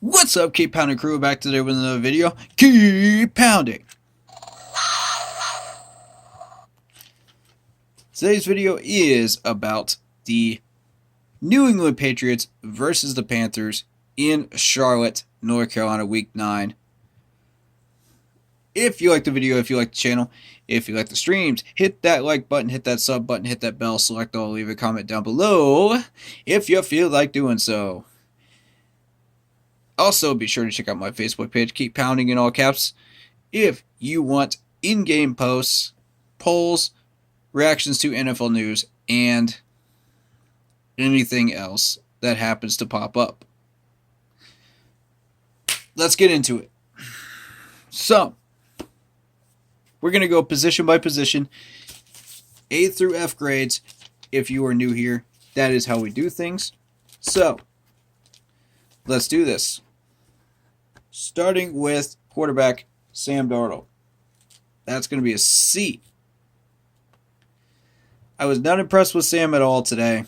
What's up, Keep Pounding crew? Back today with another video. Keep pounding. Today's video is about the New England Patriots versus the Panthers in Charlotte, North Carolina, Week 9. If you like the video, if you like the channel, if you like the streams, hit that like button, hit that sub button, hit that bell, select all, leave a comment down below if you feel like doing so. Also, be sure to check out my Facebook page, Keep Pounding in all caps, if you want in-game posts, polls, reactions to NFL news, and anything else that happens to pop up. Let's get into it. So, we're going to go position by position, A through F grades. If you are new here, that is how we do things. So, let's do this. Starting with quarterback Sam Darnold. That's going to be a C. I was not impressed with Sam at all today.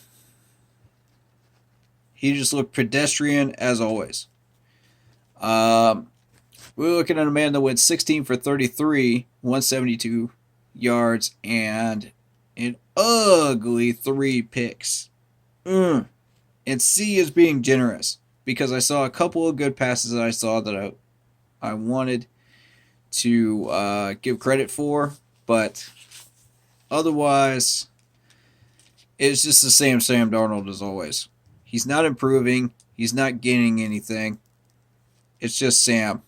He just looked pedestrian as always. We're looking at a man that went 16 for 33, 172 yards, and an ugly 3 picks. And C is being generous, because I saw a couple of good passes that I saw that I wanted to give credit for, but otherwise, it's just the same Sam Darnold as always. He's not improving. He's not gaining anything. It's just Sam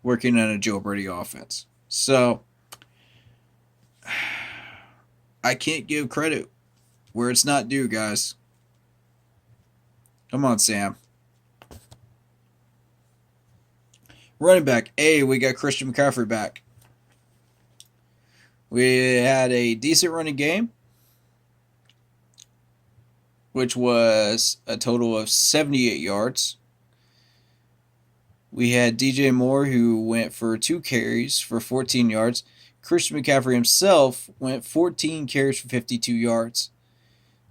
working on a Joe Brady offense. So, I can't give credit where it's not due, guys. Come on, Sam. Running back A, we got Christian McCaffrey back. We had a decent running game, which was a total of 78 yards. We had DJ Moore, who went for 2 carries for 14 yards. Christian McCaffrey himself went 14 carries for 52 yards,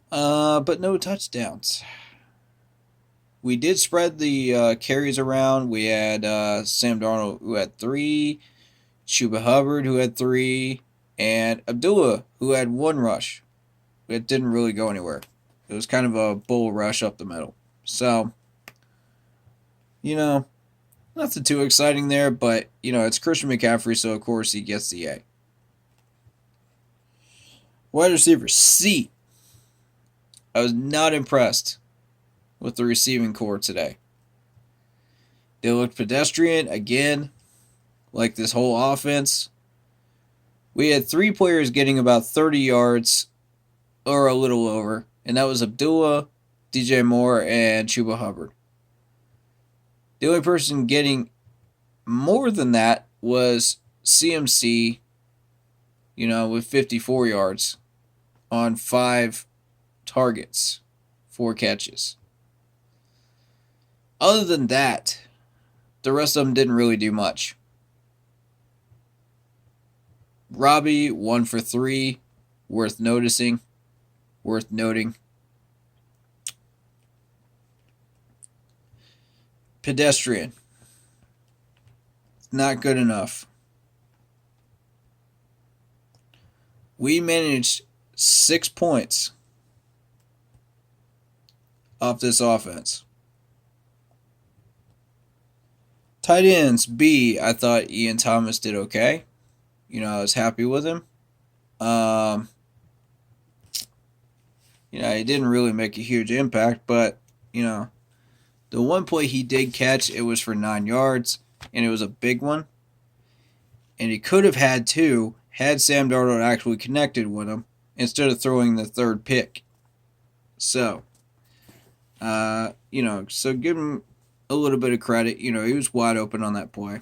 but no touchdowns. We did spread the carries around. We had Sam Darnold, who had 3, Chuba Hubbard, who had 3, and Abdullah, who had 1 rush. It didn't really go anywhere. It was kind of a bull rush up the middle. So, nothing too exciting there, but, it's Christian McCaffrey, so of course he gets the A. Wide receiver C. I was not impressed with the receiving core today. They looked pedestrian again, like this whole offense. We had 3 players getting about 30 yards or a little over, and that was Abdullah, DJ Moore, and Chuba Hubbard. The only person getting more than that was CMC, with 54 yards on 5 targets, 4 catches. Other than that, the rest of them didn't really do much. Robbie, 1 for 3, worth noting. Pedestrian, not good enough. We managed 6 points off this offense. Tight ends, B, I thought Ian Thomas did okay. I was happy with him. He didn't really make a huge impact, but, the one play he did catch, it was for 9 yards, and it was a big one. And he could have had 2 had Sam Darnold actually connected with him instead of throwing the 3rd pick. So, so give him a little bit of credit. He was wide open on that play.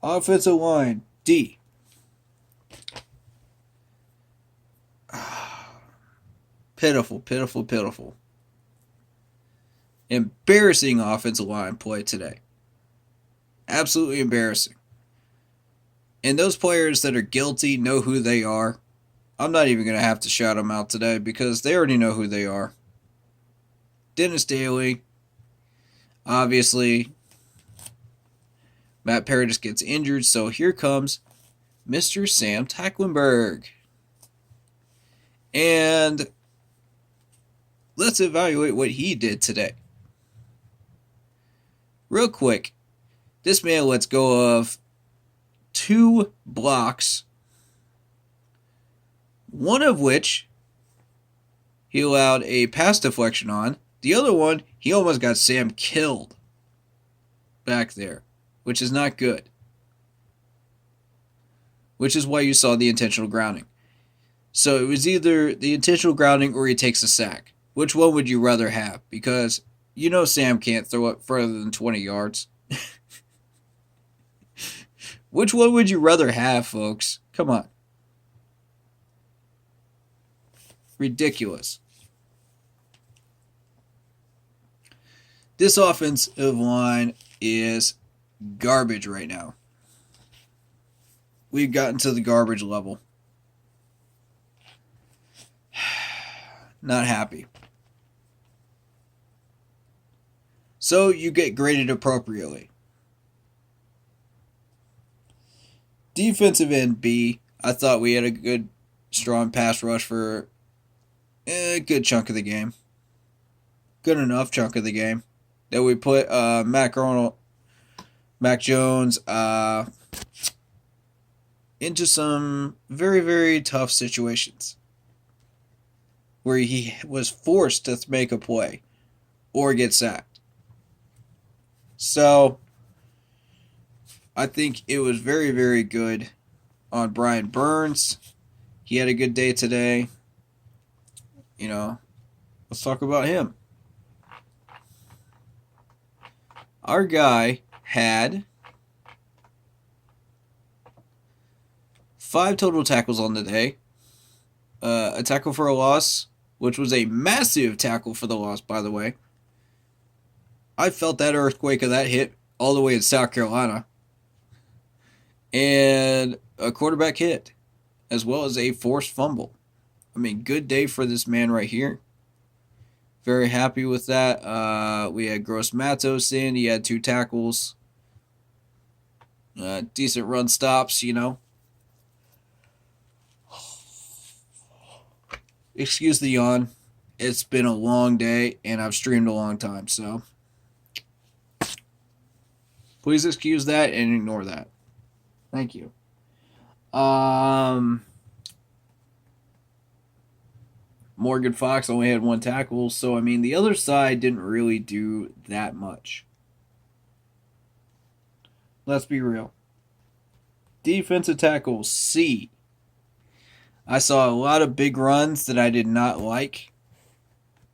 Offensive line, D. Pitiful, pitiful, pitiful. Embarrassing offensive line play today. Absolutely embarrassing. And those players that are guilty know who they are. I'm not even going to have to shout them out today because they already know who they are. Dennis Daly, Obviously, Matt Paradis gets injured, so here comes Mr. Sam Tecklenburg. And let's evaluate what he did today. Real quick, this man lets go of 2 blocks, one of which he allowed a pass deflection on. The other one, he almost got Sam killed back there, which is not good. Which is why you saw the intentional grounding. So it was either the intentional grounding or he takes a sack. Which one would you rather have? Because you know Sam can't throw it further than 20 yards. Which one would you rather have, folks? Come on. Ridiculous. This offensive line is garbage right now. We've gotten to the garbage level. Not happy. So you get graded appropriately. Defensive end B, I thought we had a good, strong pass rush for a good chunk of the game. Good enough chunk of the game that we put Mac Jones into some very, very tough situations where he was forced to make a play or get sacked. So I think it was very, very good on Brian Burns. He had a good day today. You know, let's talk about him. Our guy had 5 total tackles on the day. A tackle for a loss, which was a massive tackle for the loss, by the way. I felt that earthquake of that hit all the way in South Carolina. And a quarterback hit, as well as a forced fumble. I mean, good day for this man right here. Very happy with that. We had Gross Matos in. He had 2 tackles. Decent run stops, you know. Excuse the yawn. It's been a long day, and I've streamed a long time, so please excuse that and ignore that. Thank you. Morgan Fox only had 1 tackle, so I mean the other side didn't really do that much. Let's be real. Defensive tackle C. I saw a lot of big runs that I did not like,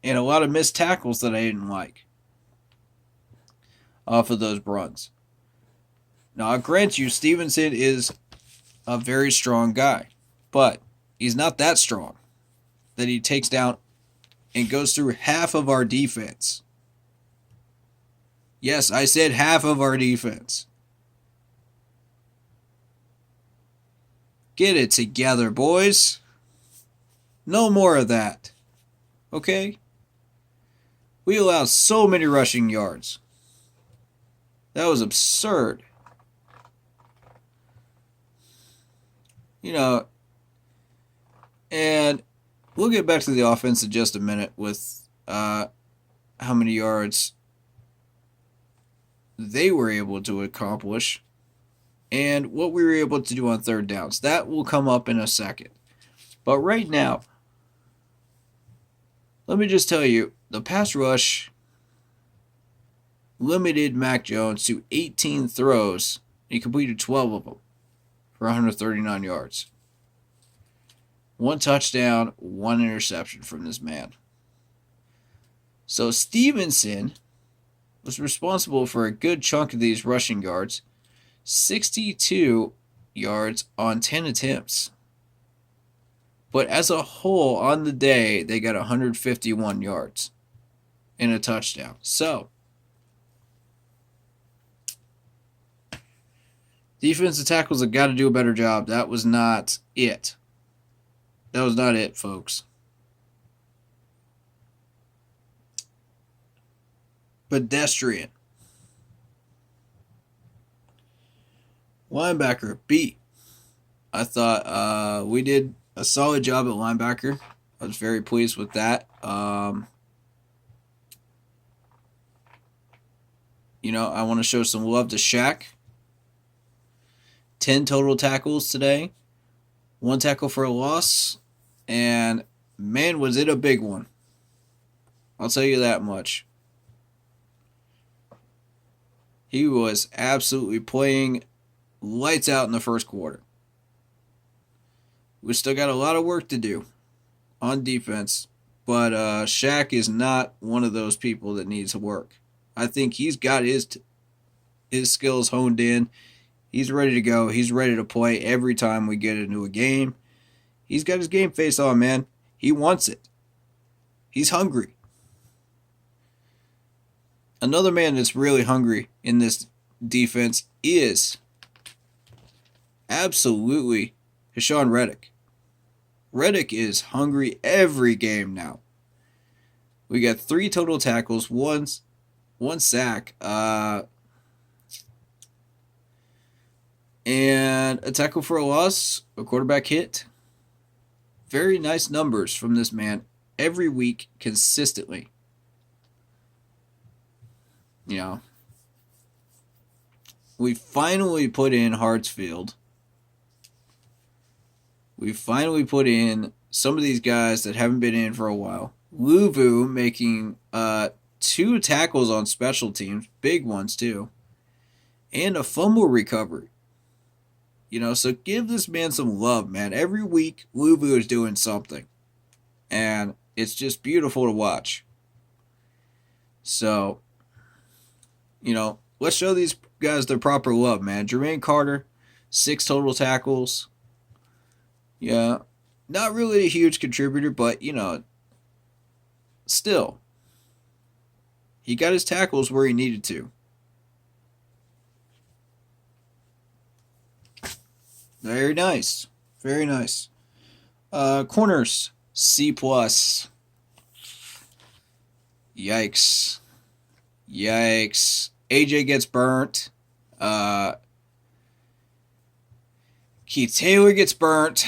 and a lot of missed tackles that I didn't like off of those runs. Now, I'll grant you, Stevenson is a very strong guy, but he's not that strong that he takes down and goes through half of our defense. Yes, I said half of our defense. Get it together, boys. No more of that. Okay? We allowed so many rushing yards. That was absurd. You know, and we'll get back to the offense in just a minute with how many yards they were able to accomplish and what we were able to do on third downs. That will come up in a second. But right now, let me just tell you, the pass rush limited Mac Jones to 18 throws. He completed 12 of them for 139 yards. 1 touchdown, 1 interception from this man. So Stevenson was responsible for a good chunk of these rushing yards. 62 yards on 10 attempts. But as a whole, on the day, they got 151 yards and a touchdown. So, defensive tackles have got to do a better job. That was not it. That was not it, folks. Pedestrian. Linebacker B. I thought we did a solid job at linebacker. I was very pleased with that. I want to show some love to Shaq. 10 total tackles today. 1 tackle for a loss. And man, was it a big one. I'll tell you that much. He was absolutely playing lights out in the first quarter. We still got a lot of work to do on defense, but Shaq is not one of those people that needs to work. I think he's got his skills honed in. He's ready to go. He's ready to play every time we get into a game. He's got his game face on, man. He wants it. He's hungry. Another man that's really hungry in this defense is absolutely Hashawn Reddick. Reddick is hungry every game now. We got 3 total tackles, one sack, and a tackle for a loss, a quarterback hit. Very nice numbers from this man every week consistently. We finally put in Hartsfield. We finally put in some of these guys that haven't been in for a while. Luvu making 2 tackles on special teams, big ones too, and a fumble recovery. So give this man some love, man. Every week, Luvu is doing something, and it's just beautiful to watch. So, let's show these guys their proper love, man. Jermaine Carter, 6 total tackles. Yeah, not really a huge contributor, but, still. He got his tackles where he needed to. Very nice. Very nice. Corners, C+. Yikes. AJ gets burnt. Keith Taylor gets burnt.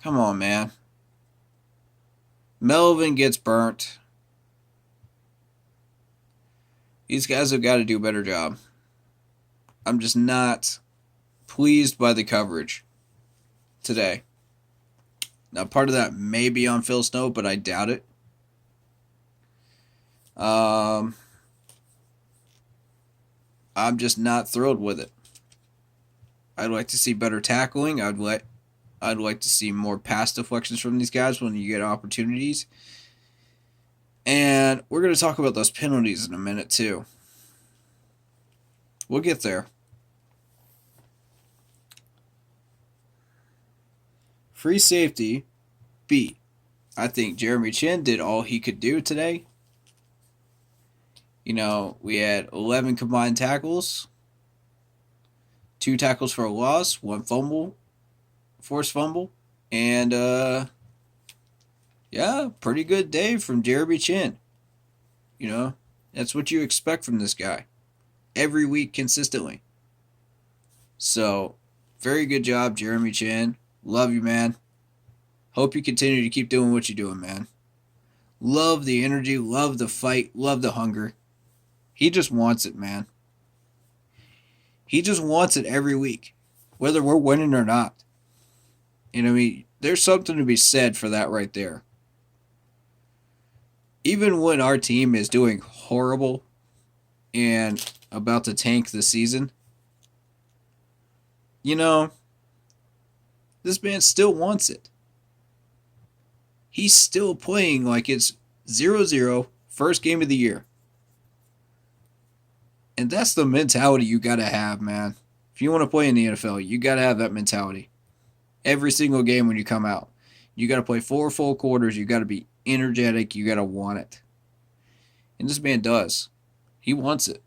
Come on, man. Melvin gets burnt. These guys have got to do a better job. I'm just not pleased by the coverage today. Now, part of that may be on Phil Snow, but I doubt it. I'm just not thrilled with it. I'd like to see better tackling. I'd like to see more pass deflections from these guys when you get opportunities. And we're going to talk about those penalties in a minute, too. We'll get there. Free safety, B. I think Jeremy Chin did all he could do today. We had 11 combined tackles, 2 tackles for a loss, 1 fumble, forced fumble, and pretty good day from Jeremy Chin. That's what you expect from this guy every week consistently. So, very good job, Jeremy Chin. Love you, man. Hope you continue to keep doing what you're doing, man. Love the energy, love the fight, love the hunger. He just wants it, man. He just wants it every week, whether we're winning or not. There's something to be said for that right there. Even when our team is doing horrible and about to tank the season, this man still wants it. He's still playing like it's 0-0, first game of the year. And that's the mentality you got to have, man. If you want to play in the NFL, you got to have that mentality. Every single game when you come out. You got to play 4 full quarters. You got to be energetic. You got to want it. And this man does. He wants it.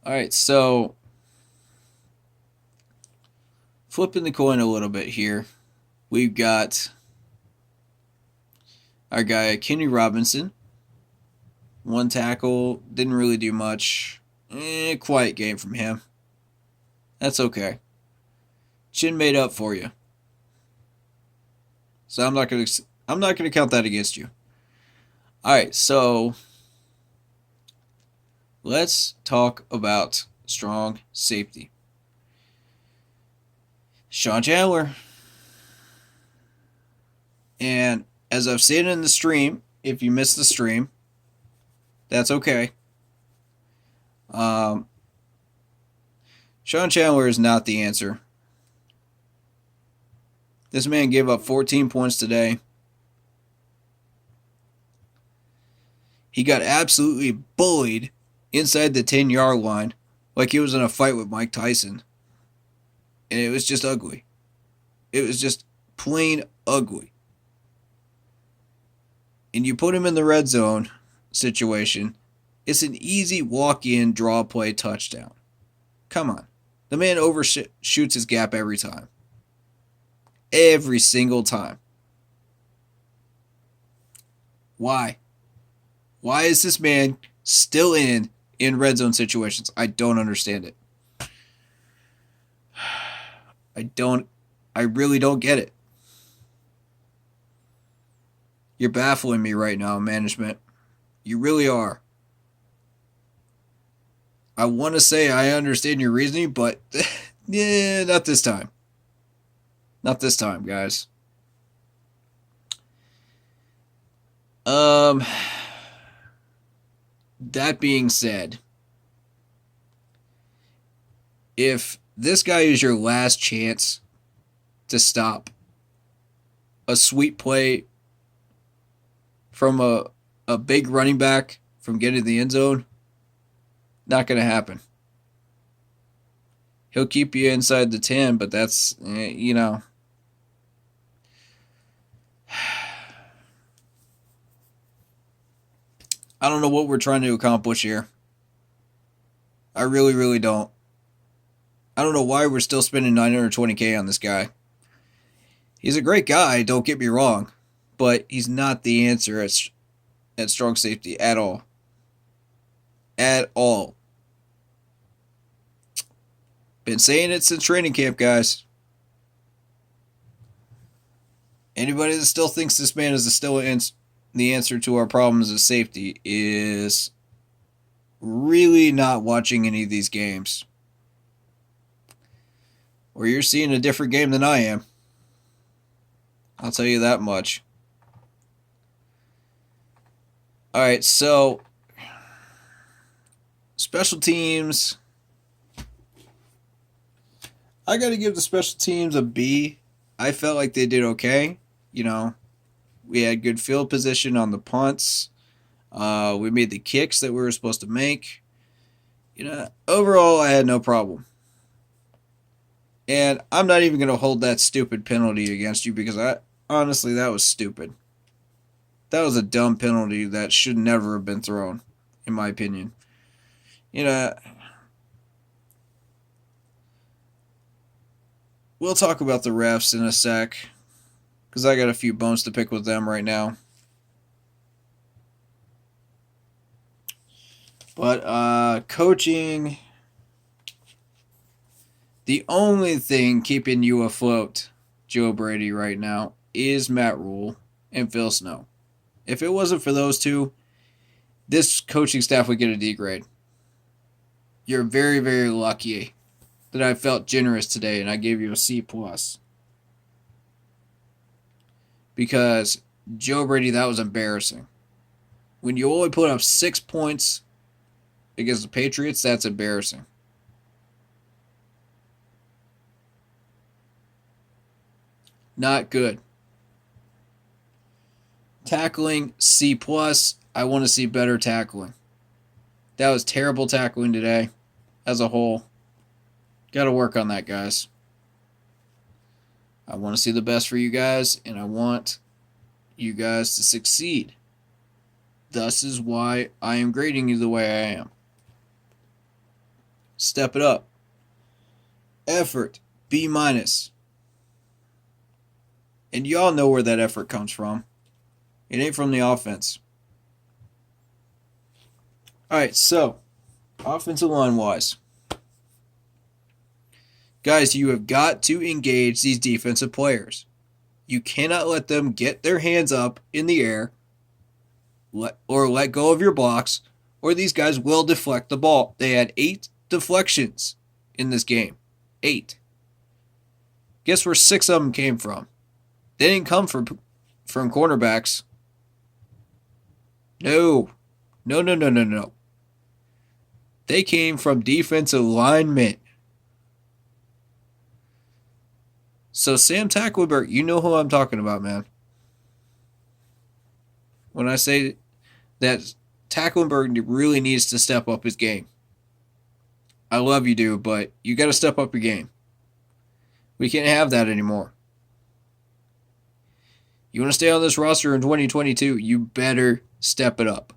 All right, so flipping the coin a little bit here. We've got our guy, Kenny Robinson. 1 tackle, didn't really do much. Quiet game from him. That's okay. Chin made up for you. So I'm not gonna count that against you. Alright, so let's talk about strong safety. Sean Chandler. And as I've said in the stream, if you missed the stream, that's okay. Sean Chandler is not the answer. This man gave up 14 points today. He got absolutely bullied inside the 10-yard line like he was in a fight with Mike Tyson. And it was just ugly. It was just plain ugly. And you put him in the red zone situation, it's an easy walk-in, draw play touchdown. Come on. The man overshoots his gap every time. Every single time. Why? Why is this man still in red zone situations? I don't understand it. I really don't get it. You're baffling me right now, management. You really are. I want to say I understand your reasoning, but yeah, not this time. Not this time, guys. That being said, if this guy is your last chance to stop a sweet play from a big running back from getting to the end zone, not going to happen. He'll keep you inside the 10, but that's, you know. I don't know what we're trying to accomplish here. I really, really don't. I don't know why we're still spending $920K on this guy. He's a great guy, don't get me wrong, but he's not the answer at strong safety at all. At all. Been saying it since training camp, guys. Anybody that still thinks this man is still the answer to our problems of safety is really not watching any of these games. Or you're seeing a different game than I am. I'll tell you that much. Alright, so special teams. I got to give the special teams a B. I felt like they did okay. You know, we had good field position on the punts. We made the kicks that we were supposed to make. You know, overall, I had no problem. And I'm not even going to hold that stupid penalty against you because honestly, that was stupid. That was a dumb penalty that should never have been thrown, in my opinion. You know, we'll talk about the refs in a sec because I got a few bones to pick with them right now. But coaching, the only thing keeping you afloat, Joe Brady, right now is Matt Rule and Phil Snow. If it wasn't for those two, this coaching staff would get a D grade. You're very, very lucky that I felt generous today and I gave you a C+. Because Joe Brady, that was embarrassing. When you only put up 6 points against the Patriots, that's embarrassing. Not good. Tackling, C+. I want to see better tackling. That was terrible tackling today as a whole. Got to work on that, guys. I want to see the best for you guys, and I want you guys to succeed. Thus is why I am grading you the way I am. Step it up. Effort, B-. And y'all know where that effort comes from. It ain't from the offense. All right, so offensive line wise, guys, you have got to engage these defensive players. You cannot let them get their hands up in the air let go of your blocks, or these guys will deflect the ball. They had 8 deflections in this game. 8. Guess where 6 of them came from? They didn't come from cornerbacks. No. No, no, no, no, no. They came from defensive linemen. So Sam Tackleberg, you know who I'm talking about, man. When I say that Tackleberg really needs to step up his game. I love you, dude, but you got to step up your game. We can't have that anymore. You want to stay on this roster in 2022, you better step it up.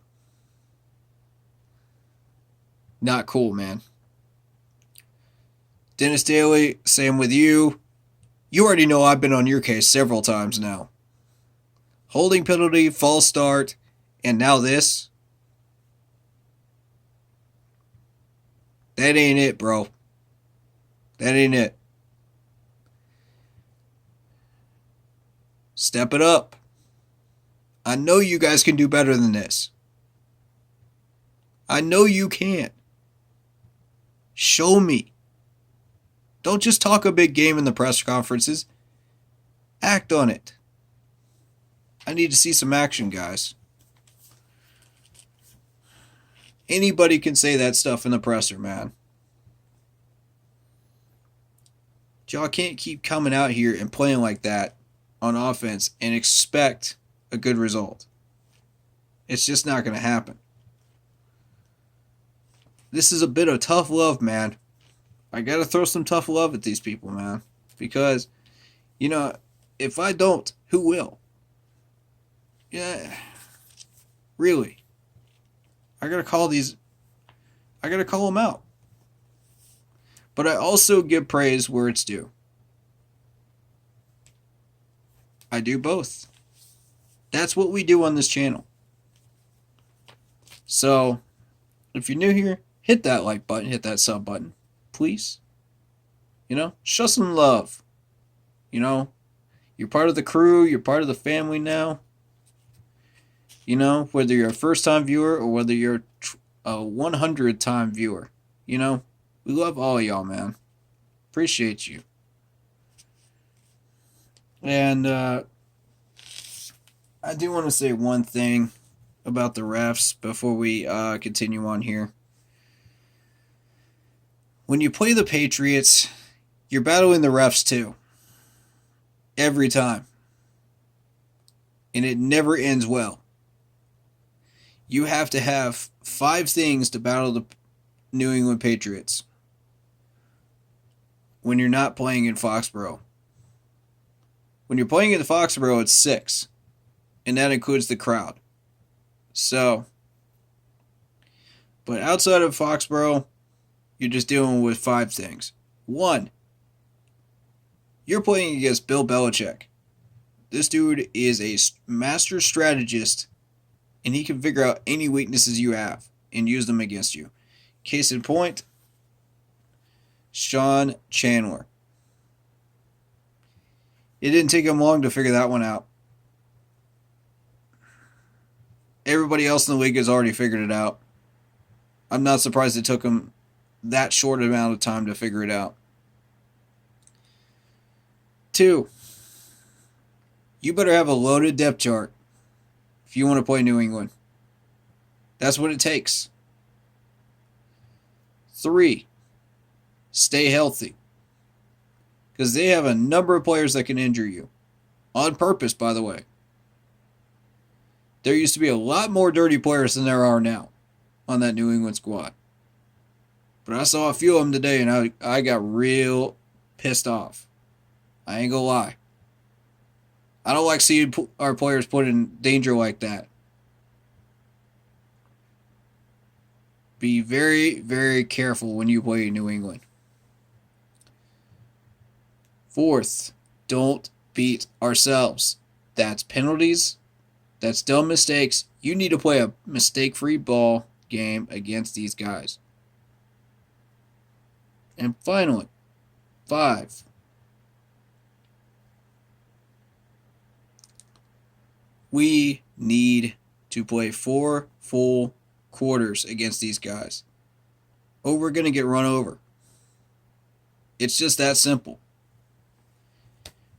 Not cool, man. Dennis Daly, same with you. You already know I've been on your case several times now. Holding penalty, false start, and now this. That ain't it, bro. That ain't it. Step it up. I know you guys can do better than this. I know you can. Show me. Don't just talk a big game in the press conferences. Act on it. I need to see some action, guys. Anybody can say that stuff in the presser, man. Y'all can't keep coming out here and playing like that on offense and expect a good result. It's just not going to happen. This is a bit of tough love, man. I got to throw some tough love at these people, man. Because, if I don't, who will? Yeah. Really. I got to call them out. But I also give praise where it's due. I do both. That's what we do on this channel. So, if you're new here, hit that like button, hit that sub button, please. Show some love. You're part of the crew, you're part of the family now. Whether you're a first-time viewer or whether you're a 100-time viewer. We love all y'all, man. Appreciate you. And I do want to say one thing about the refs before we continue on here. When you play the Patriots, you're battling the refs too. Every time. And it never ends well. You have to have 5 things to battle the New England Patriots when you're not playing in Foxborough. When you're playing in Foxborough, it's 6. And that includes the crowd. So, but outside of Foxborough, you're just dealing with 5 things. 1, you're playing against Bill Belichick. This dude is a master strategist, and he can figure out any weaknesses you have and use them against you. Case in point, Sean Chandler. It didn't take him long to figure that one out. Everybody else in the league has already figured it out. I'm not surprised it took him that short amount of time to figure it out. 2, you better have a loaded depth chart if you want to play New England. That's what it takes. 3, stay healthy. Because they have a number of players that can injure you. On purpose, by the way. There used to be a lot more dirty players than there are now on that New England squad. But I saw a few of them today, and I got real pissed off. I ain't gonna lie. I don't like seeing our players put in danger like that. Be very, very careful when you play New England. 4th, don't beat ourselves. That's penalties. That's dumb mistakes. You need to play a mistake-free ball game against these guys. And finally, 5. We need to play 4 full quarters against these guys, or we're going to get run over. It's just that simple.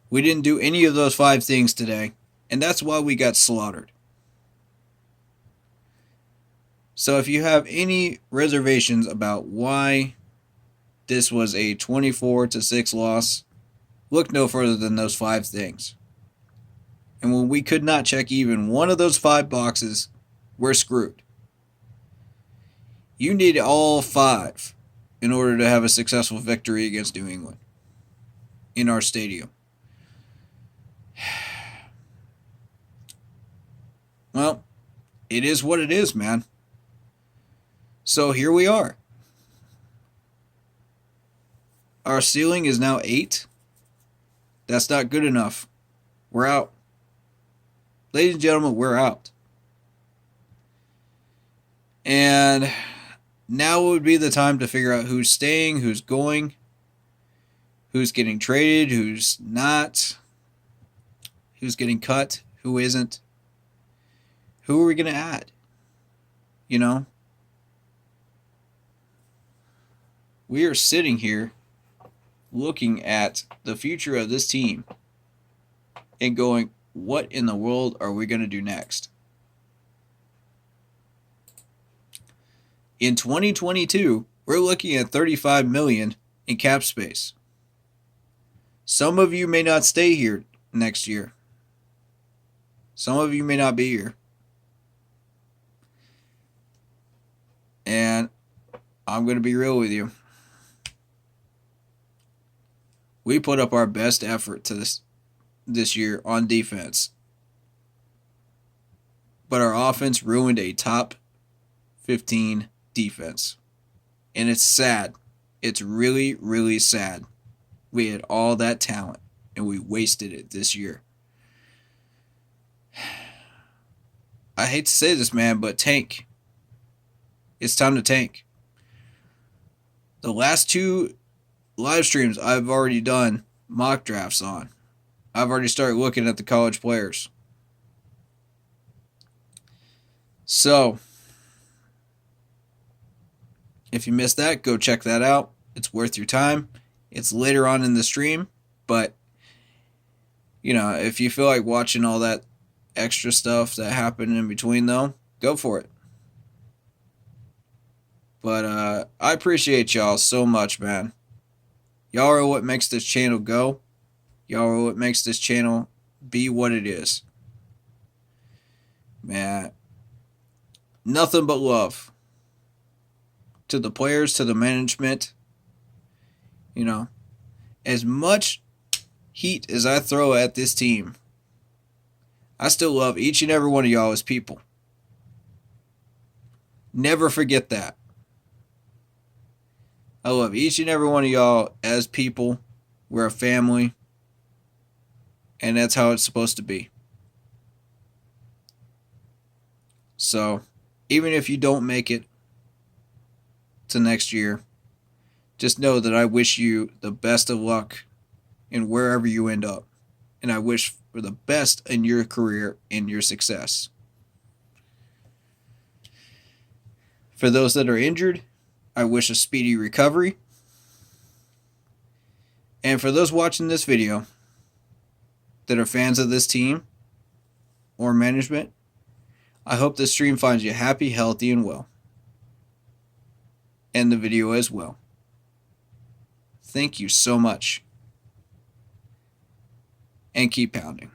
We didn't do any of those 5 things today, and that's why we got slaughtered. So if you have any reservations about why this was a 24-6 loss, look no further than those 5 things. And when we could not check even one of those 5 boxes, we're screwed. You need all 5 in order to have a successful victory against New England in our stadium. Well, it is what it is, man. So here we are. Our ceiling is now 8. That's not good enough. We're out. Ladies and gentlemen, we're out. And now would be the time to figure out who's staying, who's going, who's getting traded, who's not, who's getting cut, who isn't. Who are we going to add? You know? We are sitting here looking at the future of this team and going, what in the world are we going to do next? In 2022, we're looking at $35 million in cap space. Some of you may not stay here next year. Some of you may not be here. And I'm going to be real with you. We put up our best effort to this year on defense. But our offense ruined a top 15 defense. And it's sad. It's really, really sad. We had all that talent and we wasted it this year. I hate to say this, man, but tank. It's time to tank. The last 2 live streams I've already done mock drafts on. I've already started looking at the college players. So, if you missed that, go check that out. It's worth your time. It's later on in the stream, but, you know, if you feel like watching all that extra stuff that happened in between, though, go for it. But I appreciate y'all so much, man. Y'all are what makes this channel go. Y'all are what makes this channel be what it is. Man, nothing but love. To the players, to the management. You know, as much heat as I throw at this team, I still love each and every one of y'all as people. Never forget that. I love each and every one of y'all as people. We're a family. And that's how it's supposed to be. So, even if you don't make it to next year, just know that I wish you the best of luck in wherever you end up. And I wish for the best in your career and your success. For those that are injured, I wish a speedy recovery. And for those watching this video that are fans of this team or management, I hope this stream finds you happy, healthy, and well. And the video as well. Thank you so much. And keep pounding.